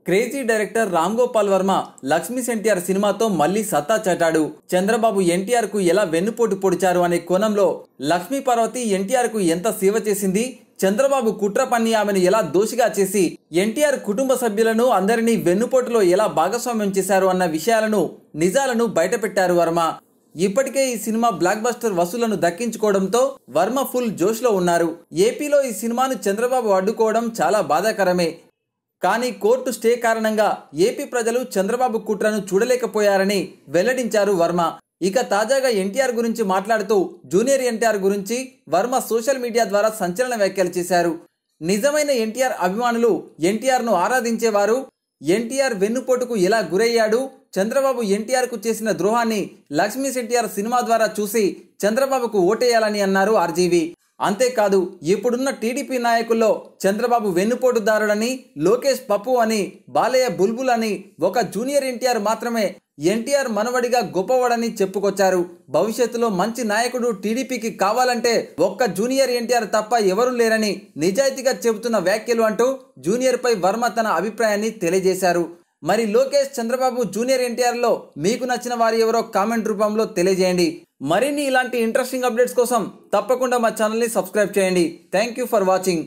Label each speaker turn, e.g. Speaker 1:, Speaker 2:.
Speaker 1: Crazy director Ram Gopal Varma Lakshmi's NTR సినిమాతో మళ్లీ సత్తా చాటాడు. చంద్రబాబు ఎన్టీఆర్ కు ఎలా వెన్నుపోటు పొడిచారు అనే కోణంలో లక్ష్మీ పార్వతి ఎన్టీఆర్ కు ఎంత సేవ చేసింది, చంద్రబాబు కుట్ర పన్ని ఆమెను ఎలా దోషిగా చేసి ఎన్టీఆర్ కుటుంబ సభ్యులను అందరినీ వెన్నుపోటులో ఎలా భాగస్వామ్యం చేశారు అన్న విషయాలను నిజాలను బయటపెట్టారు వర్మ. ఇప్పటికే ఈ సినిమా బ్లాక్ బస్టర్ వసూళ్లను దక్కించుకోవడంతో వర్మ ఫుల్ జోష్లో ఉన్నారు. ఏపీలో ఈ సినిమాను చంద్రబాబు అడ్డుకోవడం చాలా బాధాకరమే. కానీ కోర్టు స్టే కారణంగా ఏపీ ప్రజలు చంద్రబాబు కుట్రను చూడలేకపోయారని వెల్లడించారు వర్మ. ఇక తాజాగా ఎన్టీఆర్ గురించి మాట్లాడుతూ జూనియర్ ఎన్టీఆర్ గురించి వర్మ సోషల్ మీడియా ద్వారా సంచలన వ్యాఖ్యలు చేశారు. నిజమైన ఎన్టీఆర్ అభిమానులు ఎన్టీఆర్ను ఆరాధించేవారు. ఎన్టీఆర్ వెన్నుపోటుకు ఎలా గురయ్యాడు, చంద్రబాబు ఎన్టీఆర్కు చేసిన ద్రోహాన్ని లక్ష్మీస్ ఎన్టీఆర్ సినిమా ద్వారా చూసి చంద్రబాబుకు ఓటేయాలని అన్నారు ఆర్జీవి. అంతేకాదు, ఇప్పుడున్న టీడీపీ నాయకుల్లో చంద్రబాబు వెన్నుపోటుదారుడని, లోకేష్ పప్పు అని, బాలయ్య బుల్బుల్ అని, ఒక జూనియర్ ఎన్టీఆర్ మాత్రమే ఎన్టీఆర్ మనవడిగా గొప్పవాడని చెప్పుకొచ్చారు. భవిష్యత్తులో మంచి నాయకుడు టీడీపీకి కావాలంటే ఒక్క జూనియర్ ఎన్టీఆర్ తప్ప ఎవరూ లేరని నిజాయితీగా చెబుతున్న వ్యాఖ్యలు అంటూ జూనియర్ పై వర్మ తన అభిప్రాయాన్ని తెలియజేశారు. మరి లోకేష్, చంద్రబాబు, జూనియర్ ఎన్టీఆర్లో మీకు నచ్చిన వారు ఎవరో కామెంట్ రూపంలో తెలియజేయండి. మరిన్ని ఇలాంటి ఇంట్రెస్టింగ్ అప్డేట్స్ కోసం తప్పకుండా మా ఛానల్ని సబ్స్క్రైబ్ చేయండి. Thank you for watching.